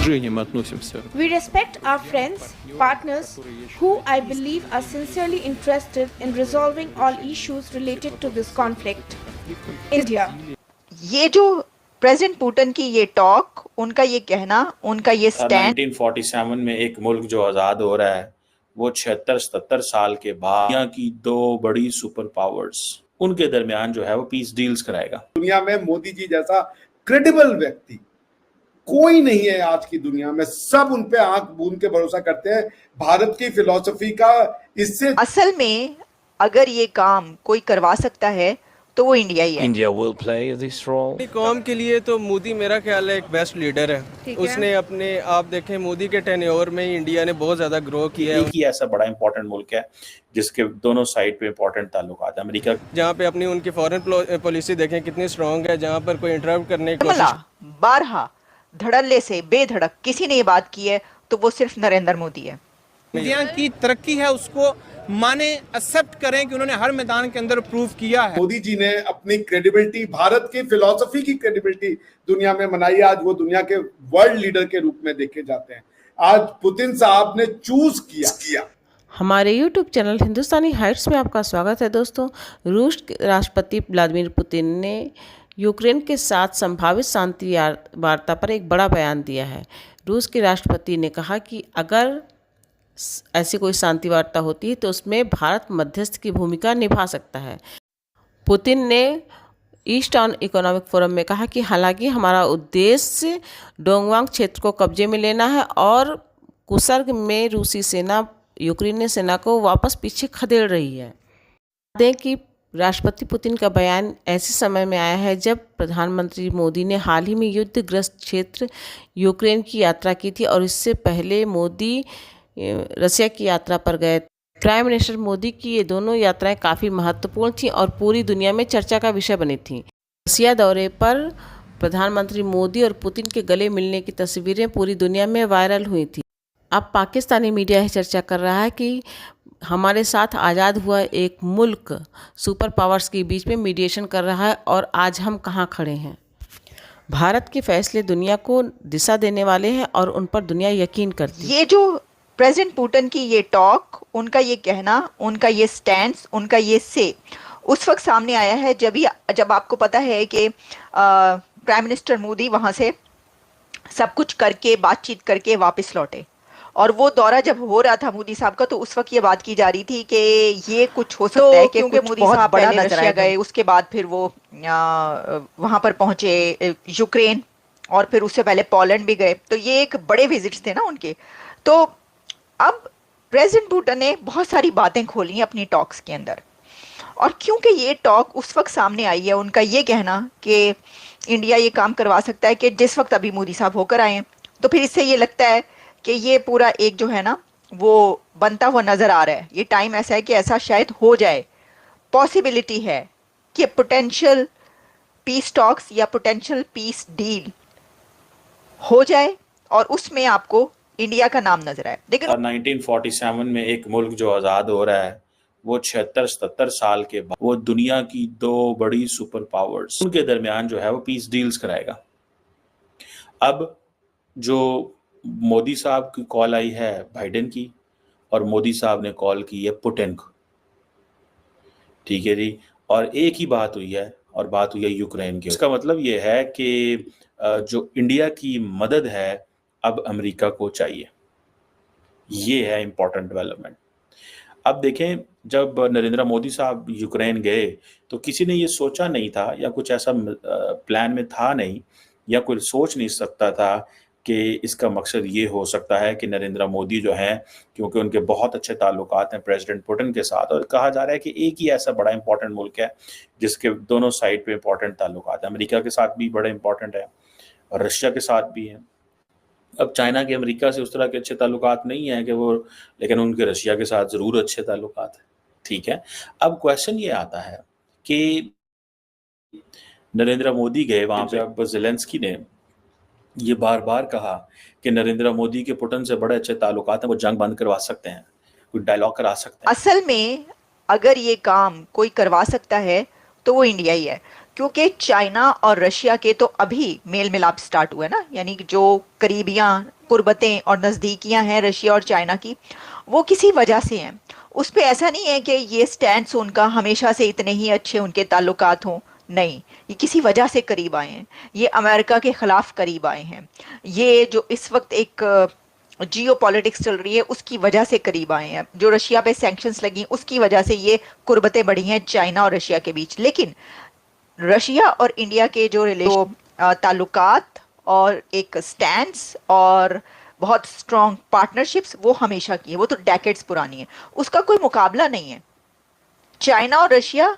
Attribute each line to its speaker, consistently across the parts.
Speaker 1: уважением относимся.
Speaker 2: We respect our friends, partners, who I believe are sincerely interested in resolving all issues related to this conflict. India.
Speaker 3: ये जो president Putin की ये talk, उनका ये कहना, उनका ये स्टैंड
Speaker 4: 1947 में एक मुल्क जो आज़ाद हो रहा है वो 76-77 साल के बाद दुनिया की दो बड़ी सुपर पावर्स उनके दरमियान जो है वो पीस डील्स कराएगा।
Speaker 5: दुनिया में मोदी जी जैसा क्रेडिबल व्यक्ति कोई नहीं है आज की दुनिया में। सब उन पे आंख बूंद के भरोसा करते हैं। भारत की फिलॉसफी का इससे
Speaker 3: असल में अगर ये काम कोई करवा सकता है तो वो इंडिया ही है।
Speaker 1: India will play this role.
Speaker 6: कौम के लिए तो मोदी मेरा ख्याल है एक बेस्ट लीडर है। उसने अपने आप देखें मोदी के टेन्योर में ही इंडिया ने बहुत ज्यादा ग्रो किया है।
Speaker 4: एक ही ऐसा बड़ा इंपॉर्टेंट मुल्क है जिसके दोनों साइड पे इंपॉर्टेंट ताल्लुकात है। अमेरिका
Speaker 6: जहाँ पे अपनी उनकी फॉरेन पॉलिसी देखें कितनी स्ट्रांग है, जहाँ पर कोई इंटरप्ट करने की कोशिश
Speaker 3: बारहा धड़ल्ले से बेधड़क किसी ने ये बात की है तो वो सिर्फ नरेंद्र मोदी है।
Speaker 7: इंडिया की तरक्की है उसको माने, एक्सेप्ट करें कि उन्होंने हर मैदान के अंदर प्रूव किया है।
Speaker 5: मोदी जी ने अपनी क्रेडिबिलिटी, भारत की फिलॉसफी की क्रेडिबिलिटी दुनिया में बनाई। आज वो दुनिया के वर्ल्ड लीडर के रूप में देखे जाते हैं। आज पुतिन साहब ने चूज किया।
Speaker 8: हमारे YouTube चैनल हिंदुस्तानी हाइट्स में आपका स्वागत है दोस्तों। रूस के राष्ट्रपति व्लादिमीर पुतिन ने यूक्रेन के साथ संभावित शांति वार्ता पर एक बड़ा बयान दिया है। रूस के राष्ट्रपति ने कहा कि अगर ऐसी कोई शांति वार्ता होती है तो उसमें भारत मध्यस्थ की भूमिका निभा सकता है। पुतिन ने ईस्टर्न इकोनॉमिक फोरम में कहा कि हालांकि हमारा उद्देश्य डोंगवांग क्षेत्र को कब्जे में लेना है और कुसर्ग में रूसी सेना यूक्रेनी सेना को वापस पीछे खदेड़ रही है। दें कि राष्ट्रपति पुतिन का बयान ऐसे समय में आया है जब प्रधानमंत्री मोदी ने हाल ही में युद्धग्रस्त क्षेत्र यूक्रेन की यात्रा की थी और इससे पहले मोदी रसिया की यात्रा पर गए। प्राइम मिनिस्टर मोदी की ये दोनों यात्राएं काफ़ी महत्वपूर्ण थीं और पूरी दुनिया में चर्चा का विषय बनी थीं। रसिया दौरे पर प्रधानमंत्री मोदी और पुतिन के गले मिलने की तस्वीरें पूरी दुनिया में वायरल हुई थी। अब पाकिस्तानी मीडिया यह चर्चा कर रहा है कि हमारे साथ आज़ाद हुआ एक मुल्क सुपर पावर्स के बीच में मीडिएशन कर रहा है और आज हम कहाँ खड़े हैं। भारत के फैसले दुनिया को दिशा देने वाले हैं और उन पर दुनिया यकीन करती है।
Speaker 3: ये जो प्रेसिडेंट पुतिन की ये टॉक, उनका ये कहना, उनका ये स्टैंड, उनका ये से उस वक्त सामने आया है जब आपको पता है कि प्राइम मिनिस्टर मोदी वहाँ से सब कुछ करके बातचीत करके वापस लौटे और वो दौरा जब हो रहा था मोदी साहब का तो उस वक्त ये बात की जा रही थी कि ये कुछ हो सकता है क्योंकि मोदी साहब पहले रशिया गए, उसके बाद फिर वो वहाँ पर पहुँचे यूक्रेन और फिर उससे पहले पोलैंड भी गए, तो ये एक बड़े विजिट्स थे ना उनके। तो अब प्रेसिडेंट पुतिन ने बहुत सारी बातें खोली अपनी टॉक्स के अंदर और क्योंकि ये टॉक उस वक्त सामने आई है, उनका ये कहना कि इंडिया ये काम करवा सकता है कि जिस वक्त अभी मोदी साहब होकर आए हैं, तो फिर इससे ये लगता है कि ये पूरा एक जो है ना वो बनता हुआ नज़र आ रहा है। ये टाइम ऐसा है कि ऐसा शायद हो जाए, पॉसिबिलिटी है कि पोटेंशियल पीस टॉक्स या पोटेंशियल पीस डील हो जाए और उसमें आपको इंडिया का नाम नजर आए। लेकिन
Speaker 4: 1947 में एक मुल्क जो आज़ाद हो रहा है वो 76-77 साल के बाद वो दुनिया की दो बड़ी सुपर पावर्स उनके दरमियान जो है वो पीस डील्स कराएगा। अब जो मोदी साहब की कॉल आई है बाइडेन की और मोदी साहब ने कॉल की है पुतिन को, ठीक है जी, और एक ही बात हुई है और बात हुई है यूक्रेन की। इसका मतलब ये है कि जो इंडिया की मदद है अब अमेरिका को चाहिए। ये है इंपॉर्टेंट डेवलपमेंट। अब देखें, जब नरेंद्र मोदी साहब यूक्रेन गए तो किसी ने ये सोचा नहीं था या कुछ ऐसा प्लान में था नहीं या कोई सोच नहीं सकता था कि इसका मकसद ये हो सकता है कि नरेंद्र मोदी जो हैं, क्योंकि उनके बहुत अच्छे ताल्लुकात हैं प्रेसिडेंट पुतिन के साथ, और कहा जा रहा है कि एक ही ऐसा बड़ा इंपॉर्टेंट मुल्क है जिसके दोनों साइड पे इंपॉर्टेंट ताल्लुकात हैं। अमेरिका के साथ भी बड़े इंपॉर्टेंट है और रशिया के साथ भी हैं। अब चाइना के अमेरिका से उस तरह के अच्छे ताल्लुकात नहीं है कि वो, लेकिन उनके रशिया के साथ ज़रूर अच्छे ताल्लुकात हैं, ठीक है। अब क्वेश्चन ये आता है कि नरेंद्र मोदी गए वहाँ पे, अब ज़ेलेंस्की ने ये बार बार कहा कि नरेंद्र मोदी के पुतिन से बड़े अच्छे ताल्लुकात हैं, वो जंग बंद करवा सकते हैं, कोई डायलॉग करा सकते हैं।
Speaker 3: असल में अगर ये काम कोई करवा सकता है तो वो इंडिया ही है। क्योंकि चाइना और रशिया के तो अभी मेल मिलाप स्टार्ट हुए ना, यानी कि जो करीबियां, कुर्बतें और नज़दीकियां हैं रशिया और चाइना की, वो किसी वजह से हैं। उस पे ऐसा नहीं है कि ये स्टैंड्स उनका हमेशा से इतने ही अच्छे उनके ताल्लुकात हों, नहीं, ये किसी वजह से करीब आए हैं। ये अमेरिका के खिलाफ करीब आए हैं। ये जो इस वक्त एक जियो पॉलिटिक्स चल रही है उसकी वजह से करीब आए हैं। जो रशिया पे सैंक्शंस लगी उसकी वजह से ये कुर्बतें बढ़ी हैं चाइना और रशिया के बीच। लेकिन रशिया और इंडिया के जो ताल्लुकात और एक स्टैंड्स और बहुत स्ट्रॉन्ग पार्टनरशिप्स वो हमेशा की है, वो तो डेकेड्स पुरानी है, उसका कोई मुकाबला नहीं है। चाइना और रशिया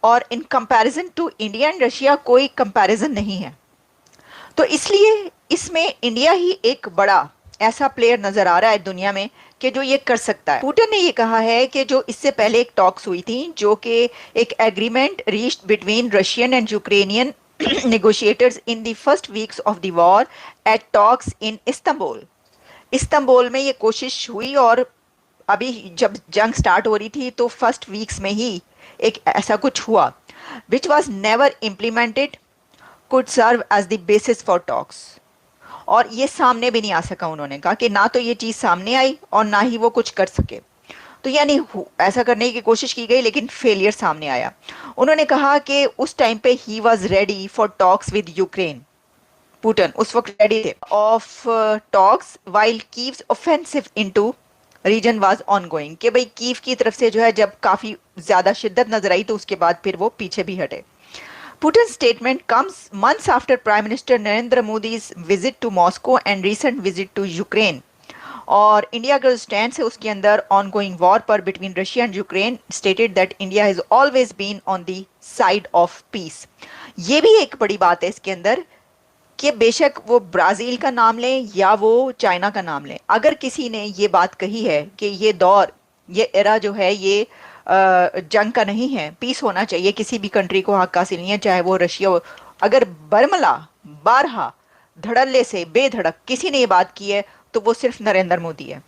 Speaker 3: और in comparison to India and Russia कोई कंपैरिजन नहीं है। तो इसलिए इसमें इंडिया ही एक बड़ा ऐसा प्लेयर नजर आ रहा है दुनिया में कि जो ये कर सकता है। पुतिन ने ये कहा है कि जो इससे पहले एक टॉक्स हुई थी, जो कि एक agreement reached between Russian and Ukrainian negotiators in the first weeks of the war at talks in Istanbul. Istanbul में ये कोशिश हुई और अभी जब जंग स्टार्ट हो रही थी तो फर्स्ट वीक्स में ही एक ऐसा कुछ हुआ, which was never implemented, could serve as the basis for talks. और ये सामने भी नहीं आ सका। उन्होंने कहा कि ना तो ये चीज़ सामने आई और ना ही वो कुछ कर सके। तो यानी ऐसा करने की कोशिश की गई लेकिन फेलियर सामने आया। उन्होंने कहा कि उस टाइम पे he was ready for talks with Ukraine. Putin उस वक्त रेडी थे of talks while Kyiv's offensive into region was ongoing, कि भाई कीव की तरफ से जो है जब काफ़ी ज़्यादा शिद्दत नजर आई तो उसके बाद फिर वो पीछे भी हटे। Putin's statement comes months after Prime Minister Narendra Modi's visit to Moscow and recent visit to Ukraine. और इंडिया का जो स्टैंड है उसके अंदर ऑनगोइंग वॉर पर between Russia and Ukraine stated that India has always been on the side of peace. ये भी एक बड़ी बात है इसके अंदर कि बेशक वो ब्राज़ील का नाम लें या वो चाइना का नाम लें, अगर किसी ने ये बात कही है कि ये दौर, ये एरा जो है ये जंग का नहीं है, पीस होना चाहिए, किसी भी कंट्री को हक हासिल नहीं है, चाहे वो रशिया हो, अगर बरमला बारहा धड़ल्ले से बेधड़क किसी ने ये बात की है तो वो सिर्फ नरेंद्र मोदी है,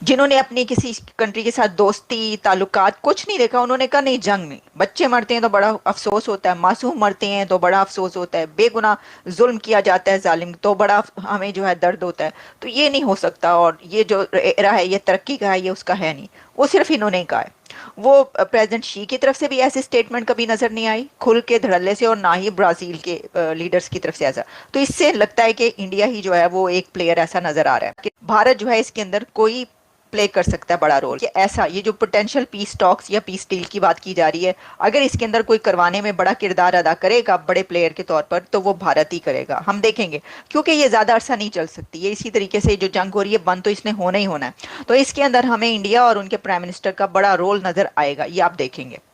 Speaker 3: जिन्होंने अपनी किसी कंट्री के साथ दोस्ती ताल्लुकात कुछ नहीं देखा। उन्होंने कहा नहीं, जंग नहीं, बच्चे मरते हैं तो बड़ा अफसोस होता है, मासूम मरते हैं तो बड़ा अफसोस होता है, बेगुनाह जुल्म किया जाता है जालिम तो बड़ा हमें जो है दर्द होता है, तो ये नहीं हो सकता और ये जो एरा है ये तरक्की का है, ये उसका है नहीं। वो सिर्फ इन्होंने कहा है। वो प्रेसिडेंट शी की तरफ से भी ऐसी स्टेटमेंट कभी नजर नहीं आई खुल के धड़ल्ले से, और ना ही ब्राजील के लीडर्स की तरफ से ऐसा। तो इससे लगता है कि इंडिया ही जो है वो एक प्लेयर ऐसा नजर आ रहा है कि भारत जो है इसके अंदर कोई प्ले कर सकता है बड़ा रोल। कि ऐसा ये जो पोटेंशियल पीस टॉक्स या पीस डील की बात की जा रही है, अगर इसके अंदर कोई करवाने में बड़ा किरदार अदा करेगा बड़े प्लेयर के तौर पर तो वो भारत ही करेगा। हम देखेंगे, क्योंकि ये ज़्यादा अरसा नहीं चल सकती। ये इसी तरीके से जो जंग हो रही है बंद तो इसने होना ही होना है। तो इसके अंदर हमें इंडिया और उनके प्राइम मिनिस्टर का बड़ा रोल नजर आएगा, ये आप देखेंगे।